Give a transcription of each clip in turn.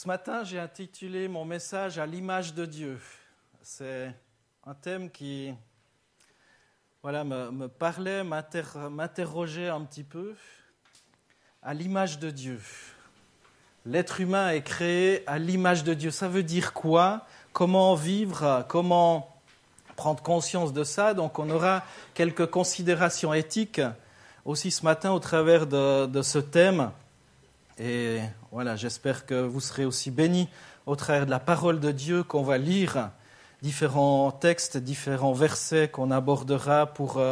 Ce matin, j'ai intitulé mon message « À l'image de Dieu ». C'est un thème qui me parlait, m'interrogeait un petit peu. À l'image de Dieu. L'être humain est créé à l'image de Dieu. Ça veut dire quoi? Comment vivre? Comment prendre conscience de ça? Donc on aura quelques considérations éthiques aussi ce matin au travers de ce thème. Et voilà, j'espère que vous serez aussi bénis au travers de la parole de Dieu qu'on va lire, différents textes, différents versets qu'on abordera pour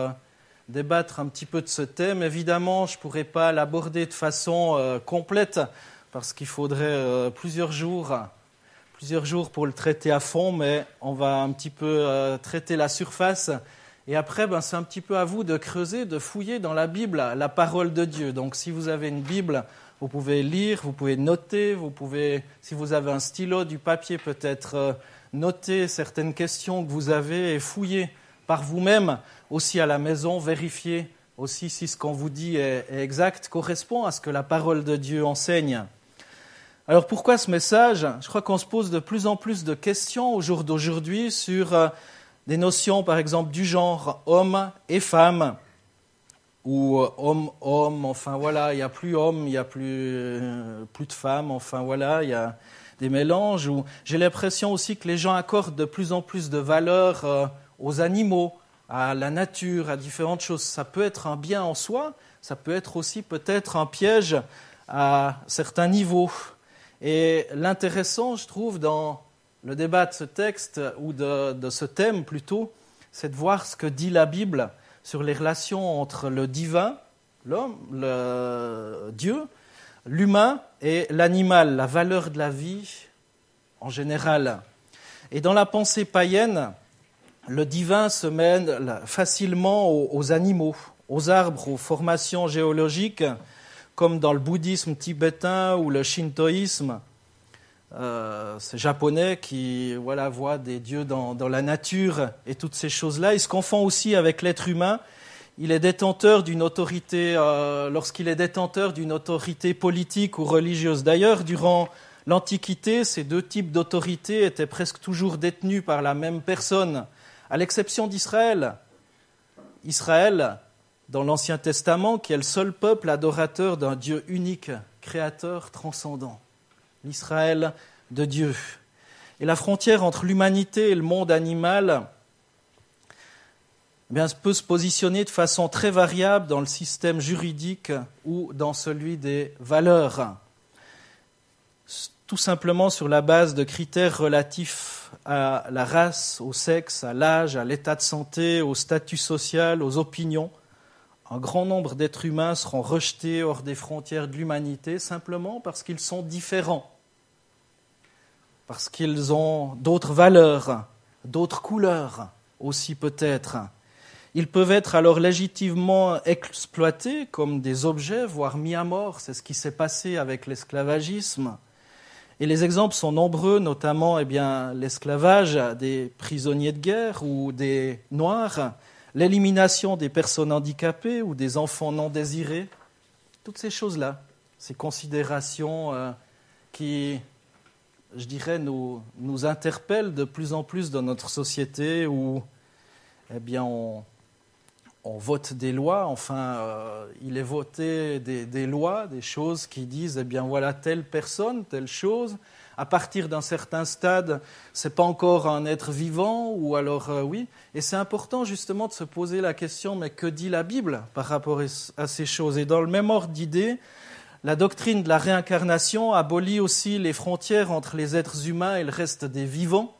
débattre un petit peu de ce thème. Évidemment, je ne pourrai pas l'aborder de façon complète parce qu'il faudrait plusieurs jours pour le traiter à fond, mais on va un petit peu traiter la surface. Et après, c'est un petit peu à vous de creuser, de fouiller dans la Bible la parole de Dieu. Donc si vous avez une Bible, vous pouvez lire, vous pouvez noter, si vous avez un stylo, du papier, peut-être noter certaines questions que vous avez et fouiller par vous-même, aussi à la maison, vérifier aussi si ce qu'on vous dit est exact, correspond à ce que la parole de Dieu enseigne. Alors pourquoi ce message? Je crois qu'on se pose de plus en plus de questions au jour d'aujourd'hui sur des notions, par exemple, du genre homme et femme, ou homme, enfin voilà, il n'y a plus homme, il n'y a plus de femmes, enfin voilà, il y a des mélanges. J'ai l'impression aussi que les gens accordent de plus en plus de valeur aux animaux, à la nature, à différentes choses. Ça peut être un bien en soi, ça peut être aussi peut-être un piège à certains niveaux. Et l'intéressant, je trouve, dans le débat de ce texte, ou de ce thème plutôt, c'est de voir ce que dit la Bible sur les relations entre le divin, l'homme, le Dieu, l'humain et l'animal, la valeur de la vie en général. Et dans la pensée païenne, le divin se mêle facilement aux animaux, aux arbres, aux formations géologiques, comme dans le bouddhisme tibétain ou le shintoïsme. C'est japonais qui voit des dieux dans la nature et toutes ces choses-là. Il se confond aussi avec l'être humain. Il est détenteur d'une autorité, lorsqu'il est détenteur d'une autorité politique ou religieuse. D'ailleurs, durant l'Antiquité, ces deux types d'autorité étaient presque toujours détenus par la même personne, à l'exception d'Israël. Israël, dans l'Ancien Testament, qui est le seul peuple adorateur d'un Dieu unique, créateur, transcendant. L'Israël de Dieu. Et la frontière entre l'humanité et le monde animal peut se positionner de façon très variable dans le système juridique ou dans celui des valeurs. Tout simplement sur la base de critères relatifs à la race, au sexe, à l'âge, à l'état de santé, au statut social, aux opinions. Un grand nombre d'êtres humains seront rejetés hors des frontières de l'humanité simplement parce qu'ils sont différents, parce qu'ils ont d'autres valeurs, d'autres couleurs aussi peut-être. Ils peuvent être alors légitimement exploités comme des objets, voire mis à mort. C'est ce qui s'est passé avec l'esclavagisme. Et les exemples sont nombreux, notamment l'esclavage des prisonniers de guerre ou des Noirs, l'élimination des personnes handicapées ou des enfants non désirés, toutes ces choses-là, ces considérations qui, je dirais, nous interpellent de plus en plus dans notre société où on vote des lois, il est voté des lois, des choses qui disent, telle personne, telle chose. À partir d'un certain stade, c'est pas encore un être vivant, ou alors oui. Et c'est important justement de se poser la question, mais que dit la Bible par rapport à ces choses? Et dans le même ordre d'idées, la doctrine de la réincarnation abolit aussi les frontières entre les êtres humains et le reste des vivants.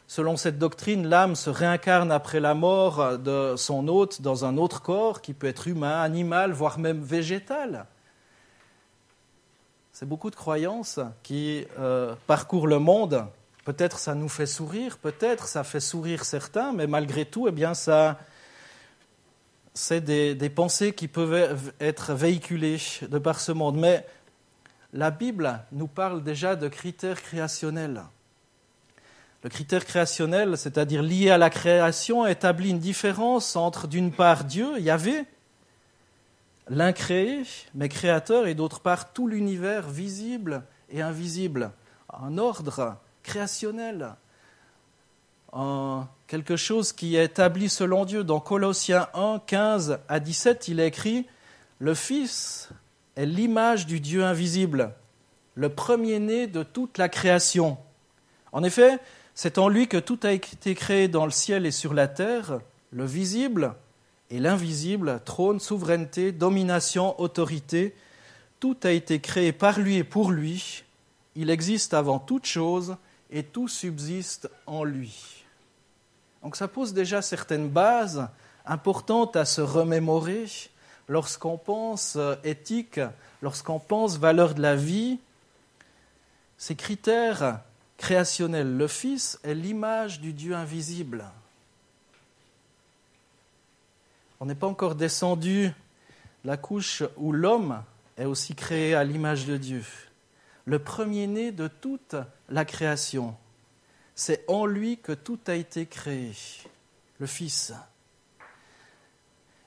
Selon cette doctrine, l'âme se réincarne après la mort de son hôte dans un autre corps qui peut être humain, animal, voire même végétal. C'est beaucoup de croyances qui parcourent le monde. Peut-être ça nous fait sourire, peut-être ça fait sourire certains, mais malgré tout, c'est des pensées qui peuvent être véhiculées de par ce monde. Mais la Bible nous parle déjà de critères créationnels. Le critère créationnel, c'est-à-dire lié à la création, établit une différence entre, d'une part, Dieu, Yahvé, l'incréé, mais créateur, et d'autre part, tout l'univers visible et invisible. un ordre créationnel, quelque chose qui est établi selon Dieu. Dans Colossiens 1, 15 à 17, il est écrit « Le Fils est l'image du Dieu invisible, le premier-né de toute la création. En effet, c'est en lui que tout a été créé dans le ciel et sur la terre, le visible et l'invisible, trône, souveraineté, domination, autorité. Tout a été créé par lui et pour lui. Il existe avant toute chose et tout subsiste en lui. » Donc ça pose déjà certaines bases importantes à se remémorer lorsqu'on pense éthique, lorsqu'on pense valeur de la vie. Ces critères créationnels, le Fils est l'image du Dieu invisible. On n'est pas encore descendu de la couche où l'homme est aussi créé à l'image de Dieu. Le premier-né de toute la création. C'est en lui que tout a été créé, le Fils.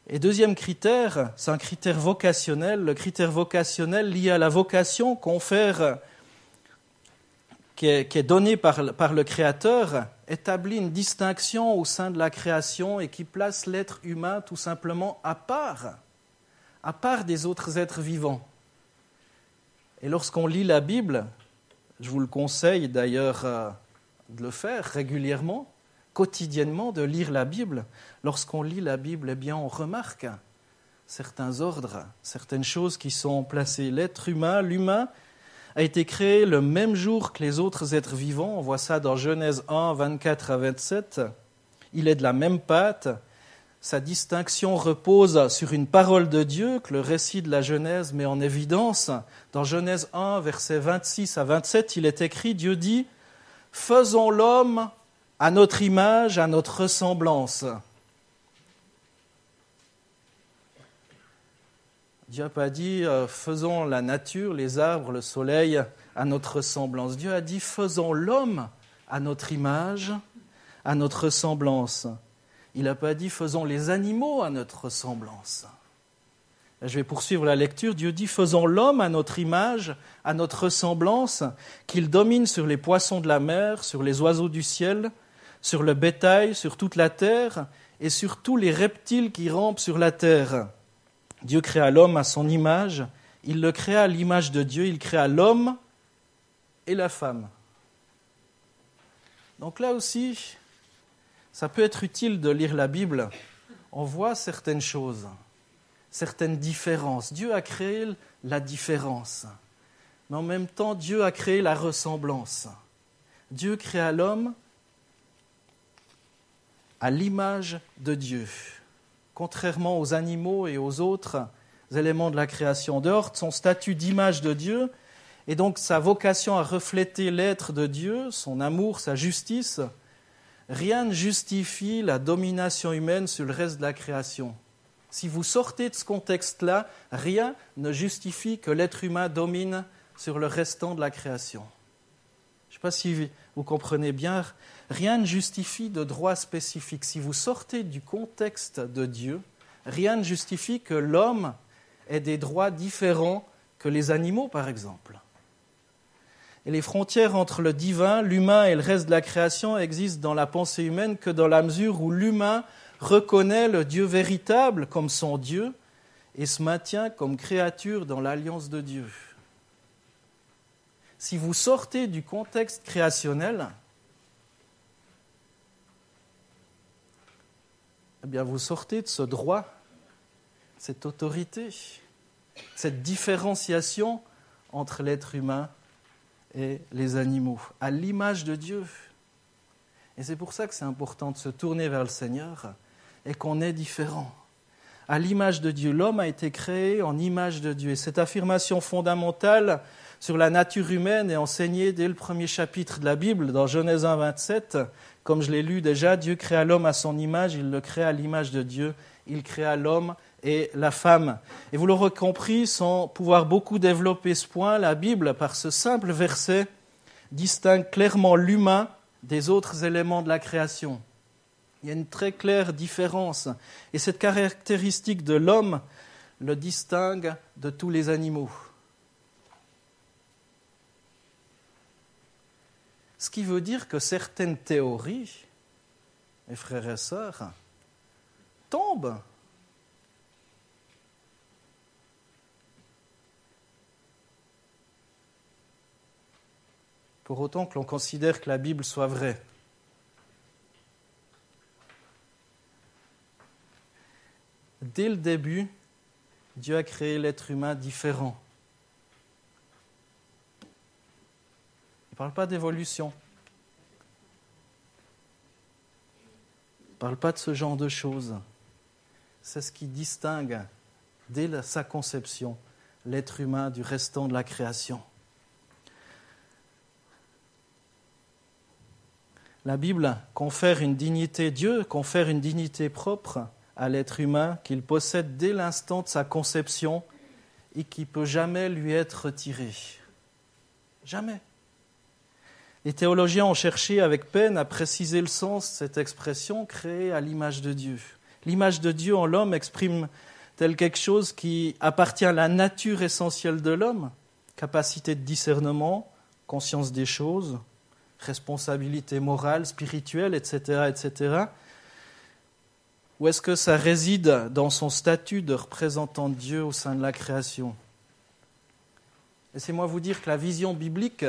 Et deuxième critère, c'est un critère vocationnel. Le critère vocationnel lié à la vocation confère, qui est donnée par le Créateur, établit une distinction au sein de la création et qui place l'être humain tout simplement à part des autres êtres vivants. Et lorsqu'on lit la Bible, je vous le conseille d'ailleurs de le faire régulièrement, quotidiennement, de lire la Bible. Lorsqu'on lit la Bible, eh bien, on remarque certains ordres, certaines choses qui sont placées. L'être humain, l'humain, a été créé le même jour que les autres êtres vivants. On voit ça dans Genèse 1, 24 à 27. Il est de la même pâte. Sa distinction repose sur une parole de Dieu que le récit de la Genèse met en évidence. Dans Genèse 1, versets 26 à 27, il est écrit, Dieu dit « Faisons l'homme à notre image, à notre ressemblance. » Dieu n'a pas dit « Faisons la nature, les arbres, le soleil à notre ressemblance. » Dieu a dit « Faisons l'homme à notre image, à notre ressemblance. » Il n'a pas dit « Faisons les animaux à notre ressemblance. » Je vais poursuivre la lecture. Dieu dit « Faisons l'homme à notre image, à notre ressemblance, qu'il domine sur les poissons de la mer, sur les oiseaux du ciel, sur le bétail, sur toute la terre et sur tous les reptiles qui rampent sur la terre. » Dieu créa l'homme à son image, il le créa à l'image de Dieu, il créa l'homme et la femme. Donc là aussi, ça peut être utile de lire la Bible. On voit certaines choses, certaines différences. Dieu a créé la différence, mais en même temps, Dieu a créé la ressemblance. Dieu créa l'homme à l'image de Dieu, contrairement aux animaux et aux autres éléments de la création. Dehors de son statut d'image de Dieu, et donc sa vocation à refléter l'être de Dieu, son amour, sa justice, rien ne justifie la domination humaine sur le reste de la création. Si vous sortez de ce contexte-là, rien ne justifie que l'être humain domine sur le restant de la création. Je ne sais pas si vous comprenez bien, rien ne justifie de droit spécifique. Si vous sortez du contexte de Dieu, rien ne justifie que l'homme ait des droits différents que les animaux, par exemple. Et les frontières entre le divin, l'humain et le reste de la création existent dans la pensée humaine que dans la mesure où l'humain reconnaît le Dieu véritable comme son Dieu et se maintient comme créature dans l'alliance de Dieu. Si vous sortez du contexte créationnel, eh bien vous sortez de ce droit, cette autorité, cette différenciation entre l'être humain et les animaux, à l'image de Dieu. Et c'est pour ça que c'est important de se tourner vers le Seigneur et qu'on est différent. À l'image de Dieu, l'homme a été créé en image de Dieu. Et cette affirmation fondamentale sur la nature humaine est enseignée dès le premier chapitre de la Bible, dans Genèse 1, 27. Comme je l'ai lu déjà, Dieu créa l'homme à son image, il le créa à l'image de Dieu. Il créa l'homme et la femme. Et vous l'aurez compris, sans pouvoir beaucoup développer ce point, la Bible, par ce simple verset, distingue clairement l'humain des autres éléments de la création. Il y a une très claire différence. Et cette caractéristique de l'homme le distingue de tous les animaux. Ce qui veut dire que certaines théories, mes frères et sœurs, tombent. Pour autant que l'on considère que la Bible soit vraie. Dès le début, Dieu a créé l'être humain différent. Il ne parle pas d'évolution. Il ne parle pas de ce genre de choses. C'est ce qui distingue, dès sa conception, l'être humain du restant de la création. La Bible confère une dignité, Dieu confère une dignité propre à l'être humain qu'il possède dès l'instant de sa conception et qui ne peut jamais lui être retirée. Jamais. Les théologiens ont cherché avec peine à préciser le sens de cette expression créée à l'image de Dieu. L'image de Dieu en l'homme exprime tel quelque chose qui appartient à la nature essentielle de l'homme, capacité de discernement, conscience des choses, responsabilité morale, spirituelle, etc., etc. Ou est-ce que ça réside dans son statut de représentant de Dieu au sein de la création? Laissez-moi vous dire que la vision biblique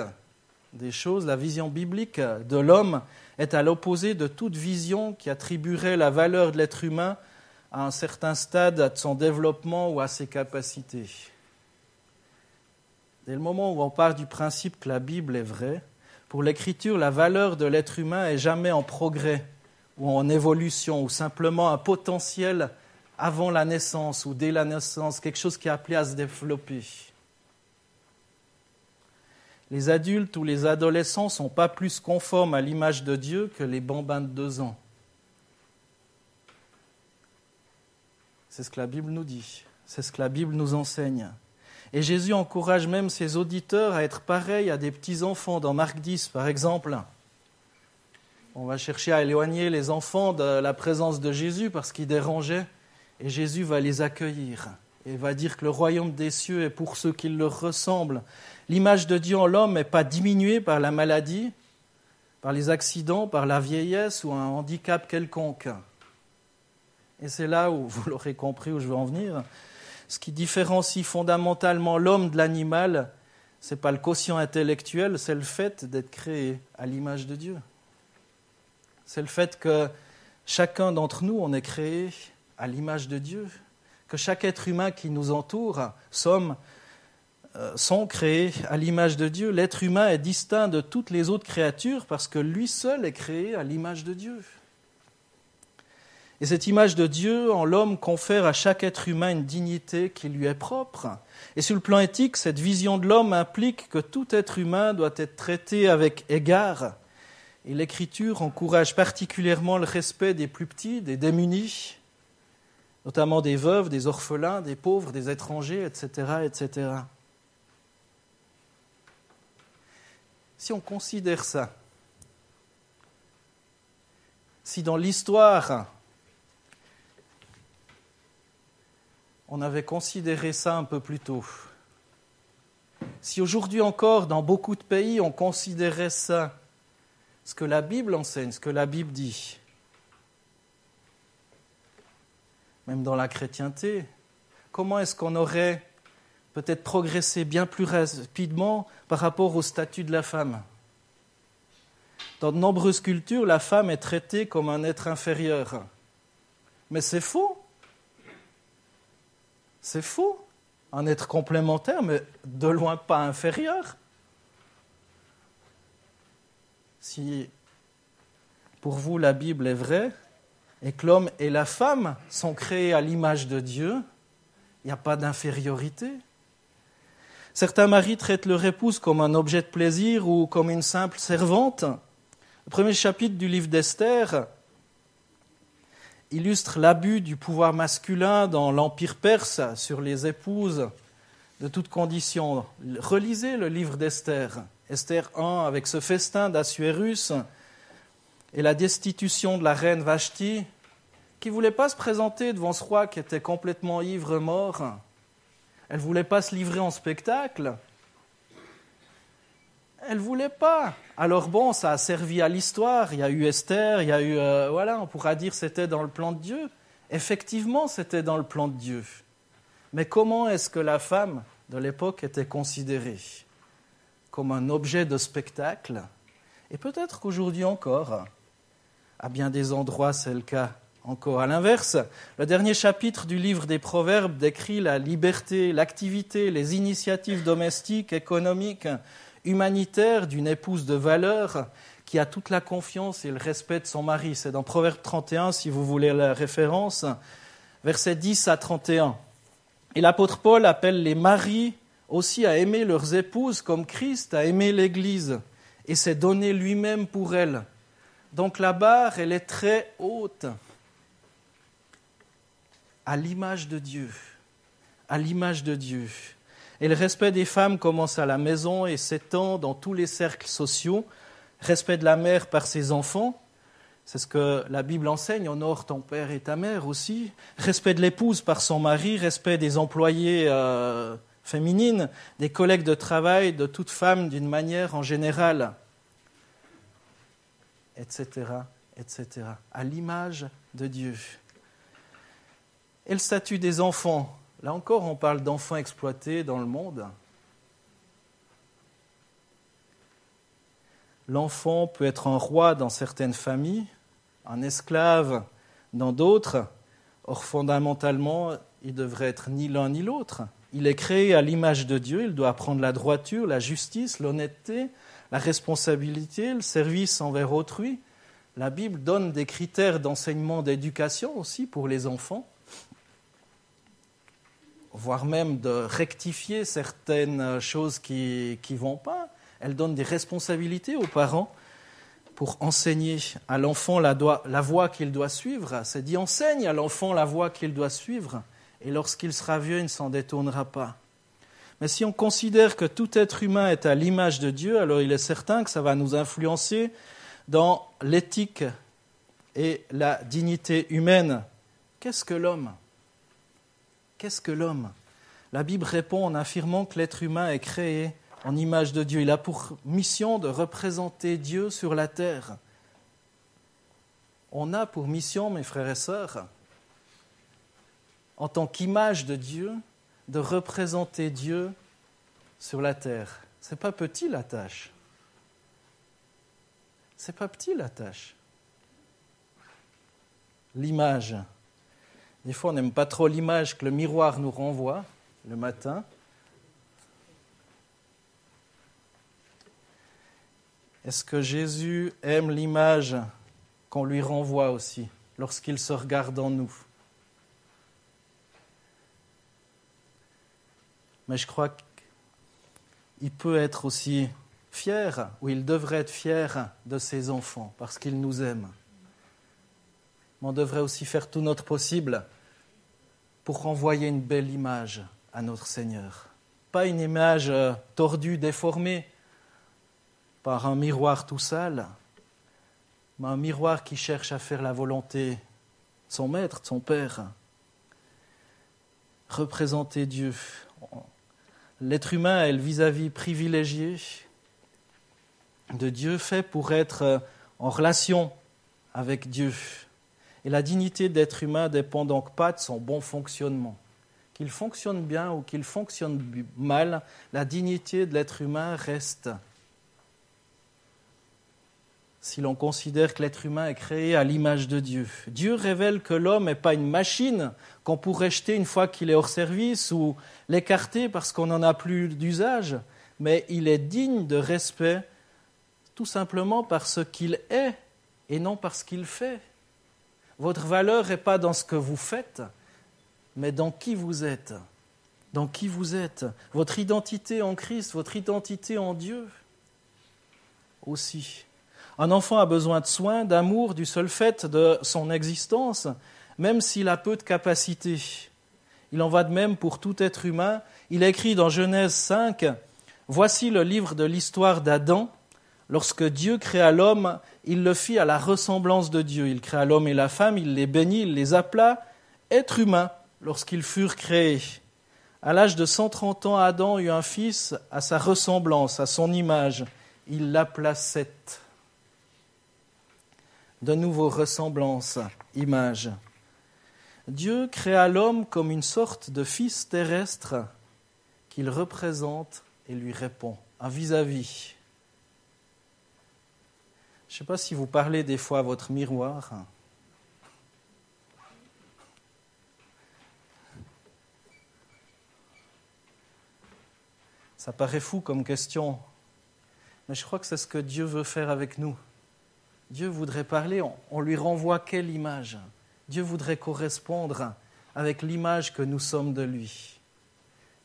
des choses, la vision biblique de l'homme est à l'opposé de toute vision qui attribuerait la valeur de l'être humain à un certain stade de son développement ou à ses capacités. Dès le moment où on part du principe que la Bible est vraie, pour l'Écriture, la valeur de l'être humain est jamais en progrès ou en évolution ou simplement un potentiel avant la naissance ou dès la naissance, quelque chose qui est appelé à se développer. Les adultes ou les adolescents ne sont pas plus conformes à l'image de Dieu que les bambins de 2 ans. C'est ce que la Bible nous dit, c'est ce que la Bible nous enseigne. Et Jésus encourage même ses auditeurs à être pareils à des petits-enfants. Dans Marc 10, par exemple, on va chercher à éloigner les enfants de la présence de Jésus parce qu'ils dérangeaient, et Jésus va les accueillir. Et va dire que le royaume des cieux est pour ceux qui leur ressemblent. L'image de Dieu en l'homme n'est pas diminuée par la maladie, par les accidents, par la vieillesse ou un handicap quelconque. Et c'est là où, vous l'aurez compris, où je veux en venir. Ce qui différencie fondamentalement l'homme de l'animal, ce n'est pas le quotient intellectuel, c'est le fait d'être créé à l'image de Dieu. C'est le fait que chacun d'entre nous, on est créé à l'image de Dieu. Que chaque être humain qui nous entoure sont créés à l'image de Dieu. L'être humain est distinct de toutes les autres créatures parce que lui seul est créé à l'image de Dieu. Et cette image de Dieu en l'homme confère à chaque être humain une dignité qui lui est propre. Et sur le plan éthique, cette vision de l'homme implique que tout être humain doit être traité avec égard. Et l'Écriture encourage particulièrement le respect des plus petits, des démunis, notamment des veuves, des orphelins, des pauvres, des étrangers, etc., etc. Si on considère ça, si dans l'histoire, on avait considéré ça un peu plus tôt, si aujourd'hui encore, dans beaucoup de pays, on considérait ça, ce que la Bible enseigne, ce que la Bible dit, même dans la chrétienté, comment est-ce qu'on aurait peut-être progressé bien plus rapidement par rapport au statut de la femme? Dans de nombreuses cultures, la femme est traitée comme un être inférieur. Mais c'est faux. C'est faux. Un être complémentaire, mais de loin pas inférieur. Si pour vous la Bible est vraie, et que l'homme et la femme sont créés à l'image de Dieu, il n'y a pas d'infériorité. Certains maris traitent leur épouse comme un objet de plaisir ou comme une simple servante. Le premier chapitre du livre d'Esther illustre l'abus du pouvoir masculin dans l'Empire perse sur les épouses de toutes conditions. Relisez le livre d'Esther, Esther 1, avec ce festin d'Assuérus et la destitution de la reine Vashti, qui ne voulait pas se présenter devant ce roi qui était complètement ivre mort. Elle ne voulait pas se livrer en spectacle. Elle ne voulait pas. Alors bon, ça a servi à l'histoire. Il y a eu Esther, il y a eu... on pourra dire que c'était dans le plan de Dieu. Effectivement, c'était dans le plan de Dieu. Mais comment est-ce que la femme de l'époque était considérée? Comme un objet de spectacle. Et peut-être qu'aujourd'hui encore, à bien des endroits, c'est le cas encore. À l'inverse, le dernier chapitre du livre des Proverbes décrit la liberté, l'activité, les initiatives domestiques, économiques, humanitaires d'une épouse de valeur qui a toute la confiance et le respect de son mari. C'est dans Proverbe 31, si vous voulez la référence, versets 10 à 31. Et l'apôtre Paul appelle les maris aussi à aimer leurs épouses comme Christ a aimé l'Église et s'est donné lui-même pour elle. Donc la barre, elle est très haute, à l'image de Dieu, à l'image de Dieu. Et le respect des femmes commence à la maison et s'étend dans tous les cercles sociaux. Respect de la mère par ses enfants, c'est ce que la Bible enseigne, honore ton père et ta mère aussi. Respect de l'épouse par son mari, respect des employés féminines, des collègues de travail, de toute femme d'une manière en général, etc., etc., à l'image de Dieu. Et le statut des enfants, là encore on parle d'enfants exploités dans le monde. L'enfant peut être un roi dans certaines familles, un esclave dans d'autres. Or, fondamentalement, il devrait être ni l'un ni l'autre. Il est créé à l'image de Dieu, il doit apprendre la droiture, la justice, l'honnêteté, la responsabilité, le service envers autrui. La Bible donne des critères d'enseignement, d'éducation aussi pour les enfants, voire même de rectifier certaines choses qui ne vont pas. Elle donne des responsabilités aux parents pour enseigner à l'enfant la voie qu'il doit suivre. C'est dit, enseigne à l'enfant la voie qu'il doit suivre, et lorsqu'il sera vieux, il ne s'en détournera pas. Mais si on considère que tout être humain est à l'image de Dieu, alors il est certain que ça va nous influencer dans l'éthique et la dignité humaine. Qu'est-ce que l'homme ? Qu'est-ce que l'homme ? La Bible répond en affirmant que l'être humain est créé en image de Dieu. Il a pour mission de représenter Dieu sur la terre. On a pour mission, mes frères et sœurs, en tant qu'image de Dieu, de représenter Dieu sur la terre. C'est pas petit la tâche. C'est pas petit la tâche. L'image. Des fois, on n'aime pas trop l'image que le miroir nous renvoie le matin. Est-ce que Jésus aime l'image qu'on lui renvoie aussi lorsqu'il se regarde en nous ? Mais je crois qu'il peut être aussi fier, ou il devrait être fier de ses enfants, parce qu'il nous aime. Mais on devrait aussi faire tout notre possible pour renvoyer une belle image à notre Seigneur. Pas une image tordue, déformée, par un miroir tout sale, mais un miroir qui cherche à faire la volonté de son maître, de son Père. Représenter Dieu. L'être humain est le vis-à-vis privilégié de Dieu, fait pour être en relation avec Dieu. Et la dignité d'être humain ne dépend donc pas de son bon fonctionnement. Qu'il fonctionne bien ou qu'il fonctionne mal, la dignité de l'être humain reste. Si l'on considère que l'être humain est créé à l'image de Dieu. Dieu révèle que l'homme n'est pas une machine qu'on pourrait jeter une fois qu'il est hors service ou l'écarter parce qu'on n'en a plus d'usage, mais il est digne de respect tout simplement par ce qu'il est et non par ce qu'il fait. Votre valeur n'est pas dans ce que vous faites, mais dans qui vous êtes. Dans qui vous êtes. Votre identité en Christ, votre identité en Dieu aussi. Un enfant a besoin de soins, d'amour, du seul fait de son existence, même s'il a peu de capacités. Il en va de même pour tout être humain. Il est écrit dans Genèse 5, « Voici le livre de l'histoire d'Adam. Lorsque Dieu créa l'homme, il le fit à la ressemblance de Dieu. Il créa l'homme et la femme, il les bénit, il les appela êtres humains lorsqu'ils furent créés. À l'âge de 130 ans, Adam eut un fils à sa ressemblance, à son image. il l'appela Seth. De nouveau, ressemblance, image. Dieu créa l'homme comme une sorte de fils terrestre qu'il représente et lui répond, un vis-à-vis. Je ne sais pas si vous parlez des fois à votre miroir. Ça paraît fou comme question, mais je crois que c'est ce que Dieu veut faire avec nous. Dieu voudrait parler, on lui renvoie quelle image ? Dieu voudrait correspondre avec l'image que nous sommes de lui.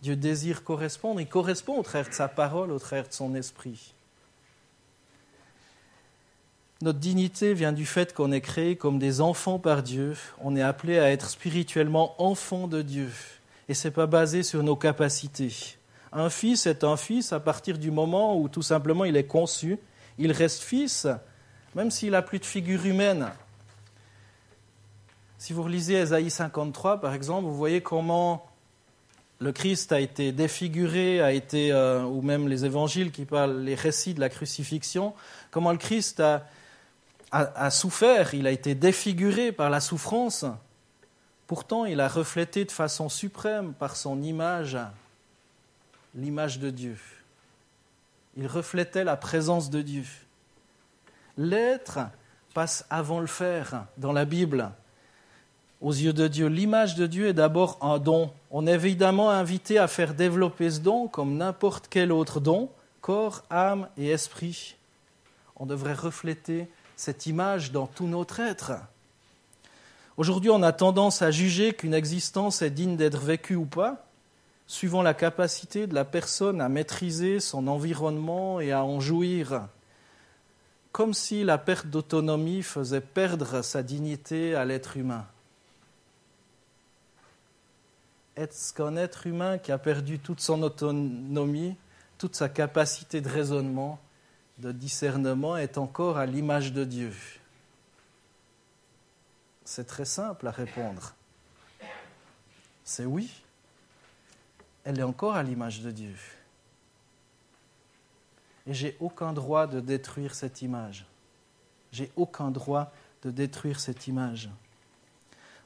Dieu désire correspondre, il correspond au travers de sa parole, au travers de son esprit. Notre dignité vient du fait qu'on est créé comme des enfants par Dieu. On est appelé à être spirituellement enfants de Dieu. Et ce n'est pas basé sur nos capacités. Un fils est un fils à partir du moment où tout simplement il est conçu. Il reste fils, même s'il n'a plus de figure humaine. Si vous relisez Ésaïe 53, par exemple, vous voyez comment le Christ a été défiguré, ou même les évangiles qui parlent, les récits de la crucifixion, comment le Christ a souffert, il a été défiguré par la souffrance. Pourtant, il a reflété de façon suprême par son image, l'image de Dieu. Il reflétait la présence de Dieu. L'être passe avant le faire dans la Bible. Aux yeux de Dieu, l'image de Dieu est d'abord un don. On est évidemment invité à faire développer ce don comme n'importe quel autre don, corps, âme et esprit. On devrait refléter cette image dans tout notre être. Aujourd'hui, on a tendance à juger qu'une existence est digne d'être vécue ou pas, suivant la capacité de la personne à maîtriser son environnement et à en jouir, comme si la perte d'autonomie faisait perdre sa dignité à l'être humain. Est-ce qu'un être humain qui a perdu toute son autonomie, toute sa capacité de raisonnement, de discernement, est encore à l'image de Dieu ? C'est très simple à répondre. C'est oui. Elle est encore à l'image de Dieu. Et j'ai aucun droit de détruire cette image. J'ai aucun droit de détruire cette image.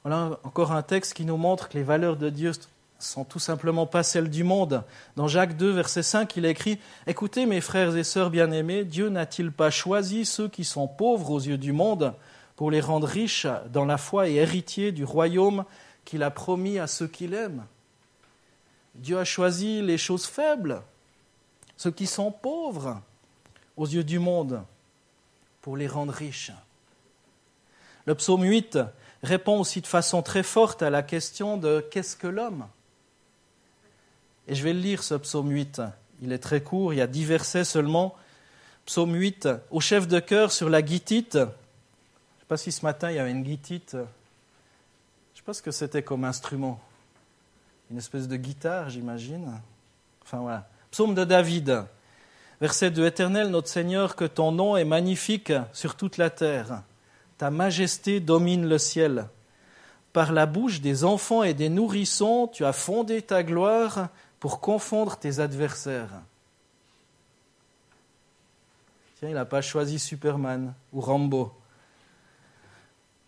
Voilà encore un texte qui nous montre que les valeurs de Dieu sont tout simplement pas celles du monde. Dans Jacques 2, verset 5, il est écrit « Écoutez mes frères et sœurs bien-aimés, Dieu n'a-t-il pas choisi ceux qui sont pauvres aux yeux du monde pour les rendre riches dans la foi et héritiers du royaume qu'il a promis à ceux qu'il aime ?» Dieu a choisi les choses faibles, ceux qui sont pauvres aux yeux du monde, pour les rendre riches. Le psaume 8 répond aussi de façon très forte à la question de « qu'est-ce que l'homme ?» Et je vais le lire, ce psaume 8. Il est très court, il y a 10 versets seulement. Psaume 8, au chef de chœur sur la guitite. Je ne sais pas si ce matin il y avait une guitite. Je ne sais pas ce que c'était comme instrument. Une espèce de guitare, j'imagine. Enfin voilà. Psaume de David. Verset 2. Éternel, notre Seigneur, que ton nom est magnifique sur toute la terre. Ta majesté domine le ciel. Par la bouche des enfants et des nourrissons, tu as fondé ta gloire pour confondre tes adversaires. Tiens, il n'a pas choisi Superman ou Rambo.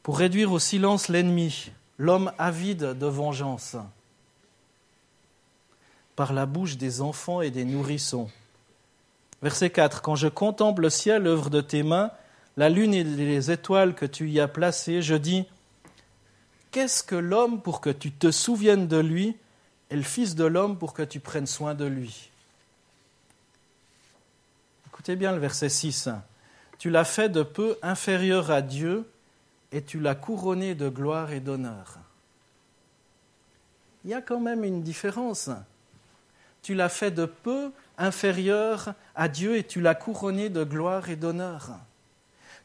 Pour réduire au silence l'ennemi, l'homme avide de vengeance. Par la bouche des enfants et des nourrissons. Verset 4. Quand je contemple le ciel, œuvre de tes mains, la lune et les étoiles que tu y as placées, je dis, qu'est-ce que l'homme pour que tu te souviennes de lui et le Fils de l'homme pour que tu prennes soin de lui? Écoutez bien le verset 6. Tu l'as fait de peu inférieur à Dieu et tu l'as couronné de gloire et d'honneur. Il y a quand même une différence. Tu l'as fait de peu inférieur à Dieu et tu l'as couronné de gloire et d'honneur.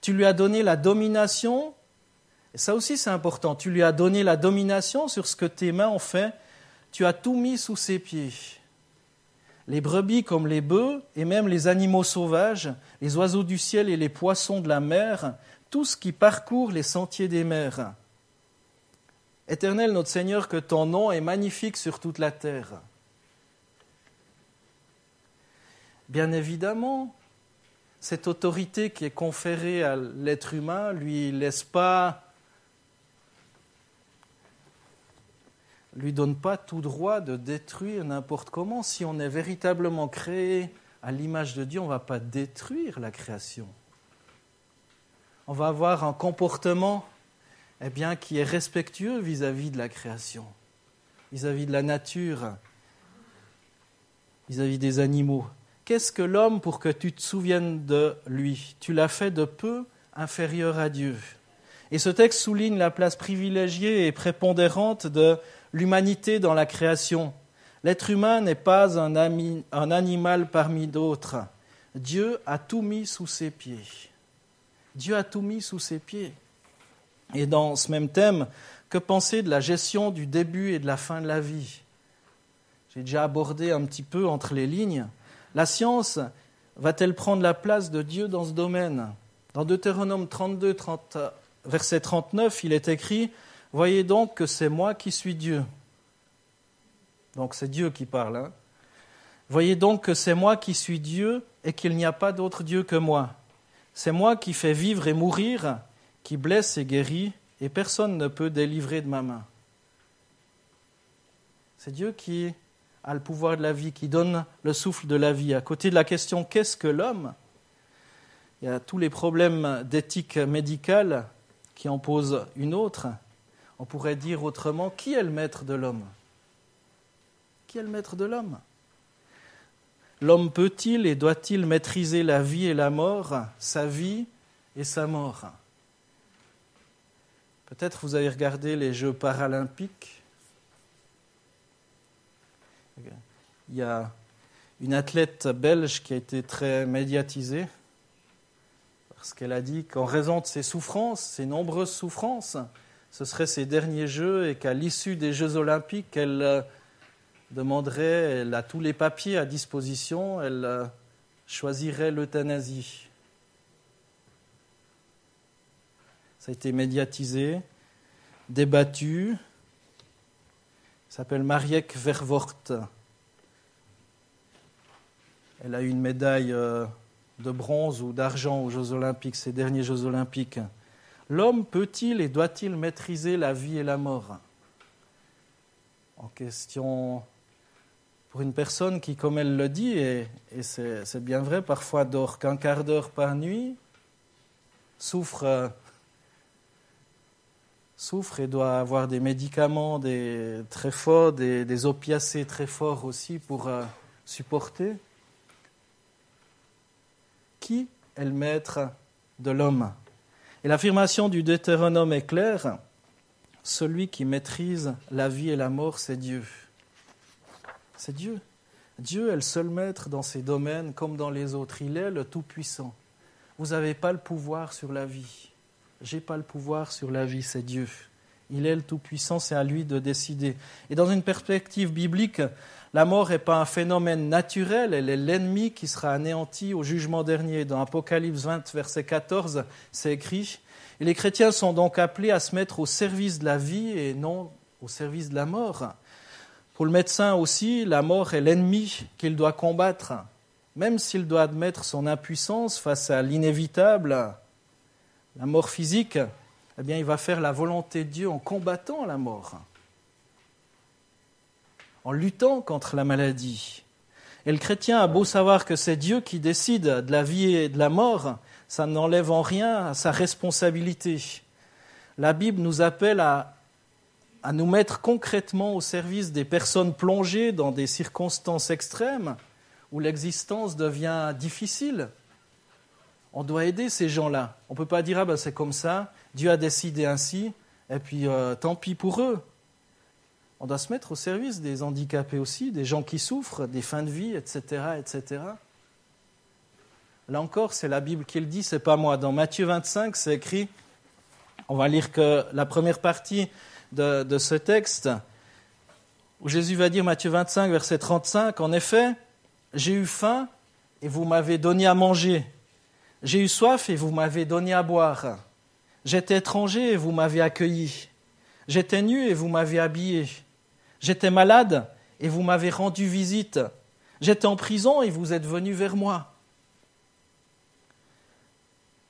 Tu lui as donné la domination, et ça aussi c'est important, tu lui as donné la domination sur ce que tes mains ont fait, tu as tout mis sous ses pieds. Les brebis comme les bœufs, et même les animaux sauvages, les oiseaux du ciel et les poissons de la mer, tout ce qui parcourt les sentiers des mers. Éternel notre Seigneur, que ton nom est magnifique sur toute la terre. Bien évidemment, cette autorité qui est conférée à l'être humain lui donne pas tout droit de détruire n'importe comment. Si on est véritablement créé à l'image de Dieu, on ne va pas détruire la création. On va avoir un comportement qui est respectueux vis-à-vis de la création, vis-à-vis de la nature, vis-à-vis des animaux. Qu'est-ce que l'homme pour que tu te souviennes de lui? Tu l'as fait de peu inférieur à Dieu. Et ce texte souligne la place privilégiée et prépondérante de l'humanité dans la création. L'être humain n'est pas un animal parmi d'autres. Dieu a tout mis sous ses pieds. Dieu a tout mis sous ses pieds. Et dans ce même thème, que penser de la gestion du début et de la fin de la vie? J'ai déjà abordé un petit peu entre les lignes. La science va-t-elle prendre la place de Dieu dans ce domaine? Dans Deutéronome 32, verset 39, il est écrit « Voyez donc que c'est moi qui suis Dieu ». Donc c'est Dieu qui parle. Hein. « Voyez donc que c'est moi qui suis Dieu et qu'il n'y a pas d'autre Dieu que moi. C'est moi qui fais vivre et mourir, qui blesse et guérit, et personne ne peut délivrer de ma main. » C'est Dieu qui a le pouvoir de la vie, qui donne le souffle de la vie. À côté de la question « Qu'est-ce que l'homme ?», il y a tous les problèmes d'éthique médicale qui en posent une autre. On pourrait dire autrement, qui est le maître de l'homme? Qui est le maître de l'homme? L'homme peut-il et doit-il maîtriser la vie et la mort, sa vie et sa mort? Peut-être vous avez regardé les Jeux paralympiques. Il y a une athlète belge qui a été très médiatisée parce qu'elle a dit qu'en raison de ses souffrances, ses nombreuses souffrances, ce seraient ses derniers Jeux et qu'à l'issue des Jeux olympiques, elle demanderait, elle a tous les papiers à disposition, elle choisirait l'euthanasie. Ça a été médiatisé, débattu. Ça s'appelle Marieke Verwoerd. Elle a eu une médaille de bronze ou d'argent aux Jeux Olympiques, ces derniers Jeux Olympiques. L'homme peut-il et doit-il maîtriser la vie et la mort? En question, pour une personne qui, comme elle le dit, et c'est bien vrai, parfois dort qu'un quart d'heure par nuit, souffre et doit avoir des médicaments très forts, des opiacés très forts aussi pour supporter. Qui est le maître de l'homme? Et l'affirmation du Deutéronome est claire. Celui qui maîtrise la vie et la mort, c'est Dieu. C'est Dieu. Dieu est le seul maître dans ces domaines comme dans les autres. Il est le Tout-Puissant. Vous n'avez pas le pouvoir sur la vie. Je n'ai pas le pouvoir sur la vie, c'est Dieu. Il est le Tout-Puissant, c'est à lui de décider. Et dans une perspective biblique, la mort n'est pas un phénomène naturel, elle est l'ennemi qui sera anéanti au jugement dernier. Dans Apocalypse 20, verset 14, c'est écrit « Et les chrétiens sont donc appelés à se mettre au service de la vie et non au service de la mort. » Pour le médecin aussi, la mort est l'ennemi qu'il doit combattre. Même s'il doit admettre son impuissance face à l'inévitable, la mort physique, eh bien, il va faire la volonté de Dieu en combattant la mort, en luttant contre la maladie. Et le chrétien a beau savoir que c'est Dieu qui décide de la vie et de la mort, ça n'enlève en rien à sa responsabilité. La Bible nous appelle à nous mettre concrètement au service des personnes plongées dans des circonstances extrêmes où l'existence devient difficile. On doit aider ces gens-là. On ne peut pas dire « c'est comme ça, Dieu a décidé ainsi, et puis tant pis pour eux ». On doit se mettre au service des handicapés aussi, des gens qui souffrent, des fins de vie, etc., etc. Là encore, c'est la Bible qui le dit, c'est pas moi. Dans Matthieu 25, c'est écrit, on va lire que la première partie de ce texte, où Jésus va dire, Matthieu 25, verset 35, « En effet, j'ai eu faim et vous m'avez donné à manger. J'ai eu soif et vous m'avez donné à boire. J'étais étranger et vous m'avez accueilli. J'étais nu et vous m'avez habillé. J'étais malade et vous m'avez rendu visite. J'étais en prison et vous êtes venus vers moi. »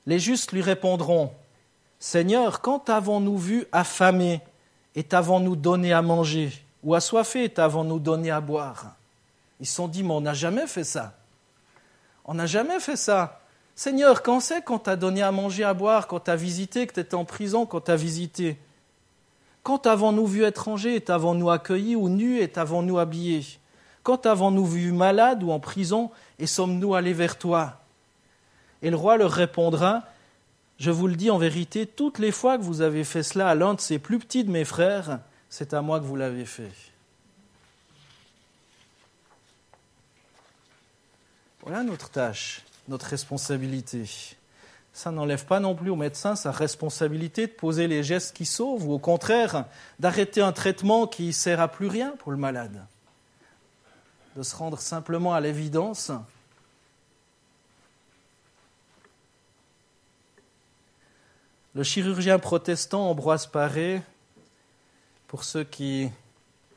Les justes lui répondront, « Seigneur, quand t'avons-nous vu affamé et t'avons-nous donné à manger, ou assoiffé et t'avons-nous donné à boire ?» Ils se sont dit, « Mais on n'a jamais fait ça. On n'a jamais fait ça. Seigneur, quand c'est qu'on t'a donné à manger, à boire, quand t'as visité, que t'étais en prison, quand t'as visité? Quand avons-nous vu étranger et t'avons-nous accueilli, ou nu et t'avons-nous habillé? Quand avons-nous vu malade ou en prison et sommes-nous allés vers toi ?» Et le roi leur répondra, « Je vous le dis en vérité, toutes les fois que vous avez fait cela à l'un de ces plus petits de mes frères, c'est à moi que vous l'avez fait. » Voilà notre tâche, notre responsabilité. Ça n'enlève pas non plus au médecin sa responsabilité de poser les gestes qui sauvent, ou au contraire, d'arrêter un traitement qui ne sert à plus rien pour le malade. De se rendre simplement à l'évidence. Le chirurgien protestant Ambroise Paré, pour ceux qui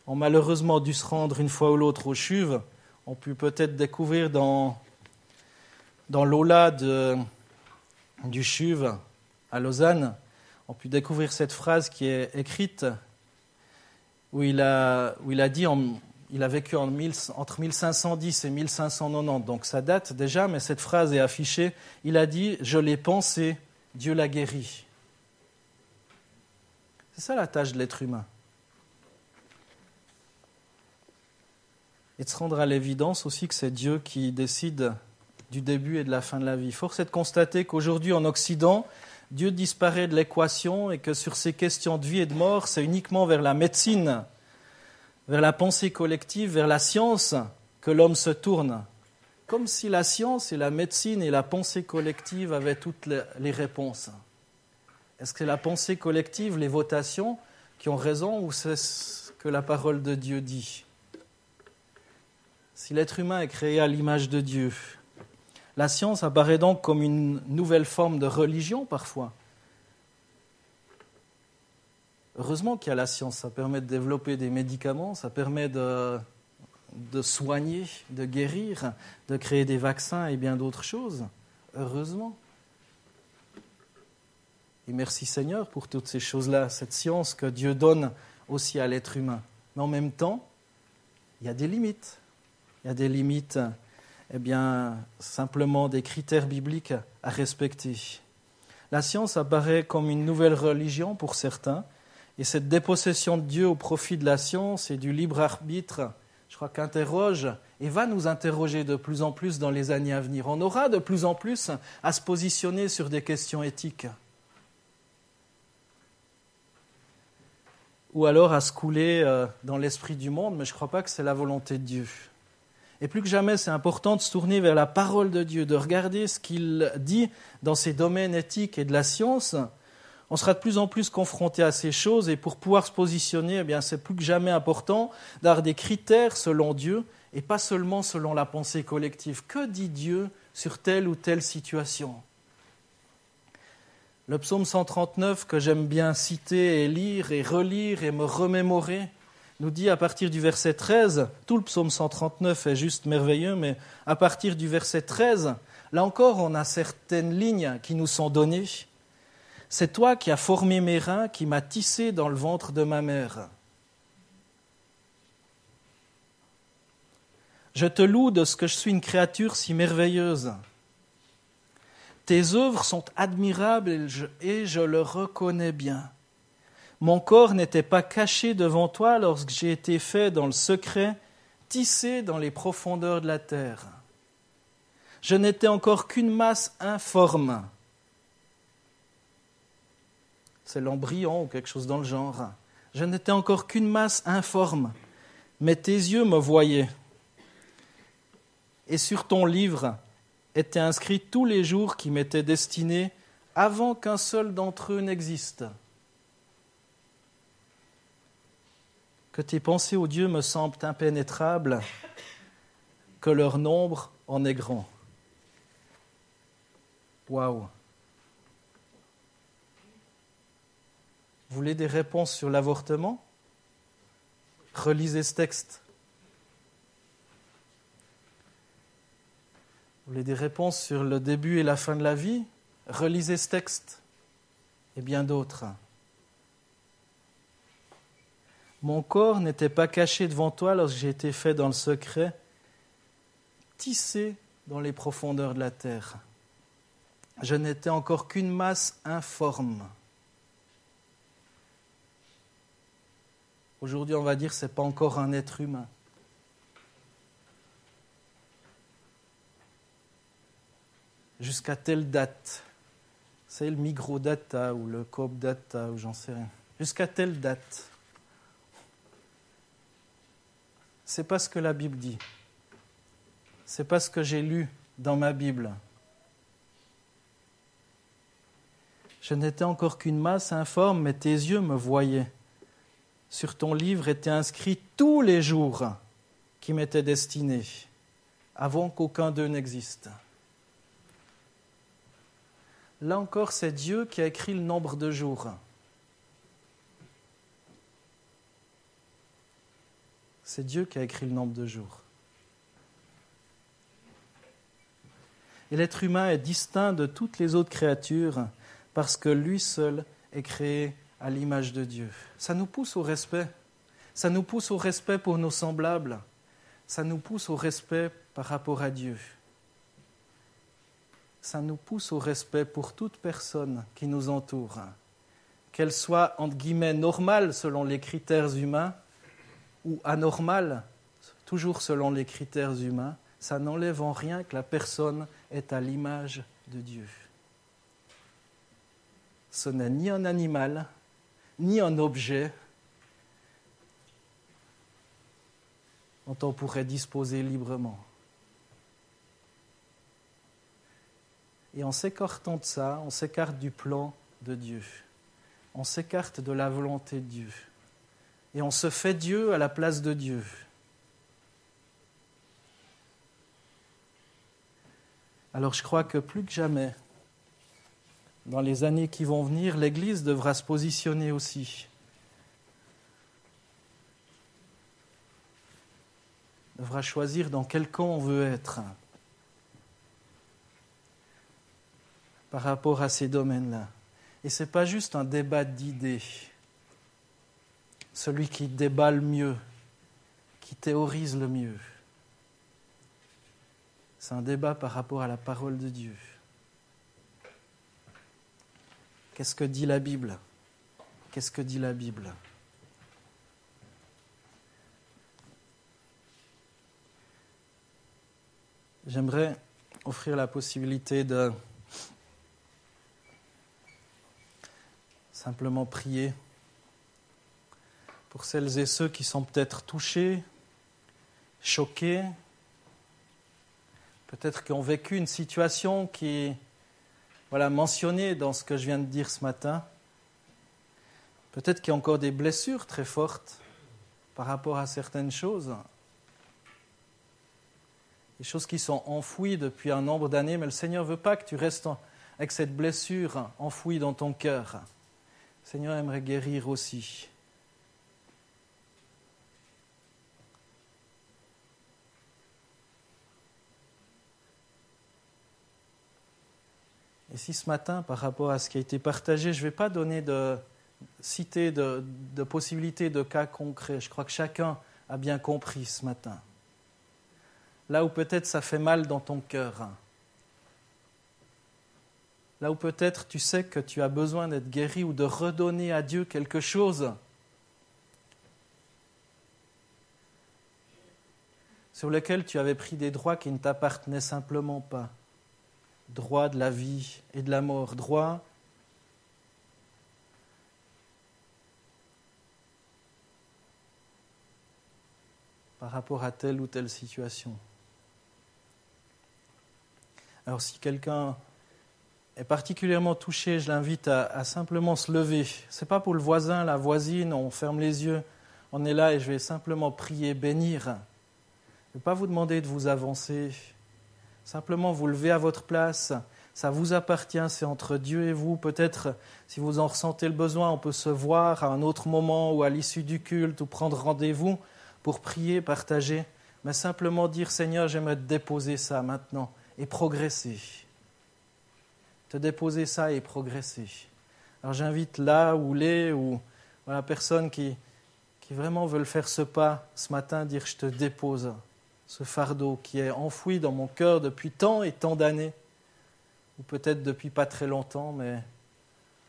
ont malheureusement dû se rendre une fois ou l'autre aux Chuves, ont pu peut-être découvrir dans l'aula du Chuve à Lausanne, ont pu découvrir cette phrase qui est écrite où il a dit, il a vécu entre 1510 et 1590, donc ça date déjà, mais cette phrase est affichée. Il a dit « Je l'ai pensé, Dieu l'a guéri ». C'est ça la tâche de l'être humain. Et de se rendre à l'évidence aussi que c'est Dieu qui décide du début et de la fin de la vie. Force est de constater qu'aujourd'hui en Occident, Dieu disparaît de l'équation et que sur ces questions de vie et de mort, c'est uniquement vers la médecine, vers la pensée collective, vers la science que l'homme se tourne. Comme si la science et la médecine et la pensée collective avaient toutes les réponses. Est-ce que c'est la pensée collective, les votations, qui ont raison ou c'est ce que la parole de Dieu dit ? Si l'être humain est créé à l'image de Dieu, la science apparaît donc comme une nouvelle forme de religion parfois. Heureusement qu'il y a la science, ça permet de développer des médicaments, ça permet de soigner, de guérir, de créer des vaccins et bien d'autres choses. Heureusement. Et merci Seigneur pour toutes ces choses-là, cette science que Dieu donne aussi à l'être humain. Mais en même temps, il y a des limites. Il y a des limites, simplement des critères bibliques à respecter. La science apparaît comme une nouvelle religion pour certains, et cette dépossession de Dieu au profit de la science et du libre arbitre, je crois qu'interroge et va nous interroger de plus en plus dans les années à venir. On aura de plus en plus à se positionner sur des questions éthiques. Ou alors à se couler dans l'esprit du monde, mais je ne crois pas que c'est la volonté de Dieu. Et plus que jamais, c'est important de se tourner vers la parole de Dieu, de regarder ce qu'il dit dans ces domaines éthiques et de la science. On sera de plus en plus confronté à ces choses et pour pouvoir se positionner, c'est plus que jamais important d'avoir des critères selon Dieu et pas seulement selon la pensée collective. Que dit Dieu sur telle ou telle situation ? Le psaume 139, que j'aime bien citer et lire et relire et me remémorer, nous dit à partir du verset 13, tout le psaume 139 est juste merveilleux, mais à partir du verset 13, là encore on a certaines lignes qui nous sont données. « C'est toi qui as formé mes reins, qui m'as tissé dans le ventre de ma mère. Je te loue de ce que je suis une créature si merveilleuse. Tes œuvres sont admirables et je le reconnais bien. Mon corps n'était pas caché devant toi lorsque j'ai été fait dans le secret, tissé dans les profondeurs de la terre. Je n'étais encore qu'une masse informe. » C'est l'embryon ou quelque chose dans le genre. « Je n'étais encore qu'une masse informe, mais tes yeux me voyaient. Et sur ton livre étaient inscrits tous les jours qui m'étaient destinés avant qu'un seul d'entre eux n'existe. Que tes pensées, ô Dieu, me semblent impénétrables, que leur nombre en est grand. » Waouh! Vous voulez des réponses sur l'avortement? Relisez ce texte. Vous voulez des réponses sur le début et la fin de la vie? Relisez ce texte et bien d'autres. Mon corps n'était pas caché devant toi lorsque j'ai été fait dans le secret, tissé dans les profondeurs de la terre. Je n'étais encore qu'une masse informe. Aujourd'hui, on va dire que ce n'est pas encore un être humain. Jusqu'à telle date, c'est le microdata ou le coop-data ou j'en sais rien. Jusqu'à telle date. C'est pas ce que la Bible dit. C'est pas ce que j'ai lu dans ma Bible. Je n'étais encore qu'une masse informe, mais tes yeux me voyaient. Sur ton livre étaient inscrits tous les jours qui m'étaient destinés, avant qu'aucun d'eux n'existe. Là encore, c'est Dieu qui a écrit le nombre de jours. C'est Dieu qui a écrit le nombre de jours. Et l'être humain est distinct de toutes les autres créatures parce que lui seul est créé à l'image de Dieu. Ça nous pousse au respect. Ça nous pousse au respect pour nos semblables. Ça nous pousse au respect par rapport à Dieu. Ça nous pousse au respect pour toute personne qui nous entoure, qu'elle soit, entre guillemets, normale selon les critères humains ou anormale, toujours selon les critères humains, ça n'enlève en rien que la personne est à l'image de Dieu. Ce n'est ni un animal, ni un objet dont on pourrait disposer librement. Et en s'écartant de ça, on s'écarte du plan de Dieu. On s'écarte de la volonté de Dieu. Et on se fait Dieu à la place de Dieu. Alors je crois que plus que jamais, dans les années qui vont venir, l'Église devra se positionner aussi. Devra choisir dans quel camp on veut être par rapport à ces domaines-là. Et ce n'est pas juste un débat d'idées. Celui qui débat le mieux, qui théorise le mieux. C'est un débat par rapport à la parole de Dieu. Qu'est-ce que dit la Bible ? Qu'est-ce que dit la Bible ? J'aimerais offrir la possibilité de simplement prier pour celles et ceux qui sont peut-être touchés, choqués, peut-être qui ont vécu une situation qui est mentionnée dans ce que je viens de dire ce matin. Peut-être qu'il y a encore des blessures très fortes par rapport à certaines choses. Des choses qui sont enfouies depuis un nombre d'années, mais le Seigneur ne veut pas que tu restes avec cette blessure enfouie dans ton cœur. Le Seigneur aimerait guérir aussi. Et si ce matin, par rapport à ce qui a été partagé, je ne vais pas citer de possibilités de cas concrets. Je crois que chacun a bien compris ce matin. Là où peut-être ça fait mal dans ton cœur. Là où peut-être tu sais que tu as besoin d'être guéri ou de redonner à Dieu quelque chose. Sur lequel tu avais pris des droits qui ne t'appartenaient simplement pas. Droit de la vie et de la mort. Droit par rapport à telle ou telle situation. Alors si quelqu'un est particulièrement touché, je l'invite à simplement se lever. Ce n'est pas pour le voisin, la voisine, on ferme les yeux, on est là et je vais simplement prier, bénir. Je ne vais pas vous demander de vous avancer. Simplement vous lever à votre place, ça vous appartient, c'est entre Dieu et vous. Peut-être, si vous en ressentez le besoin, on peut se voir à un autre moment ou à l'issue du culte ou prendre rendez-vous pour prier, partager. Mais simplement dire, Seigneur, j'aimerais te déposer ça maintenant et progresser. Te te déposer ça et progresser. Alors j'invite là ou voilà, personnes qui vraiment veulent faire ce pas ce matin, dire je te dépose ce fardeau qui est enfoui dans mon cœur depuis tant et tant d'années, ou peut-être depuis pas très longtemps, mais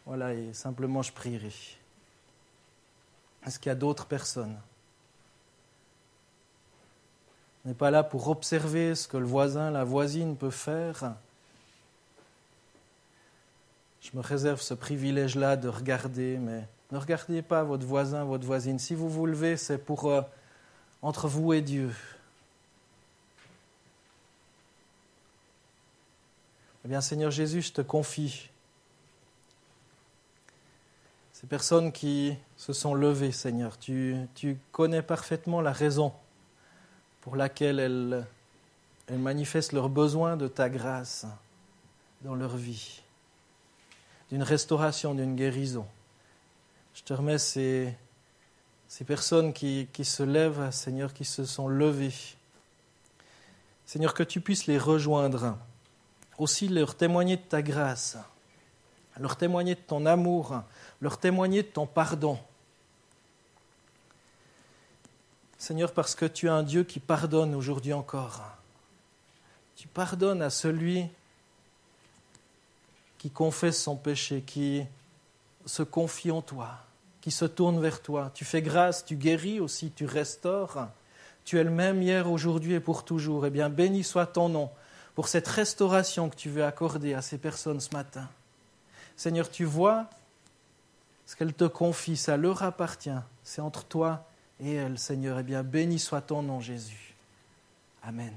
voilà, et simplement je prierai. Est-ce qu'il y a d'autres personnes? On n'est pas là pour observer ce que le voisin, la voisine peut faire. Je me réserve ce privilège-là de regarder, mais ne regardez pas votre voisin, votre voisine. Si vous vous levez, c'est pour entre vous et Dieu. Eh bien, Seigneur Jésus, je te confie ces personnes qui se sont levées, Seigneur. Tu connais parfaitement la raison pour laquelle elles manifestent leur besoin de ta grâce dans leur vie, d'une restauration, d'une guérison. Je te remets ces personnes qui se lèvent, Seigneur, qui se sont levées. Seigneur, que tu puisses les rejoindre, aussi leur témoigner de ta grâce, leur témoigner de ton amour, leur témoigner de ton pardon. Seigneur, parce que tu es un Dieu qui pardonne aujourd'hui encore. Tu pardonnes à celui qui confesse son péché, qui se confie en toi, qui se tourne vers toi. Tu fais grâce, tu guéris aussi, tu restaures. Tu es le même hier, aujourd'hui et pour toujours. Eh bien, béni soit ton nom pour cette restauration que tu veux accorder à ces personnes ce matin. Seigneur, tu vois ce qu'elles te confient, ça leur appartient. C'est entre toi et elles, Seigneur. Eh bien, béni soit ton nom, Jésus. Amen.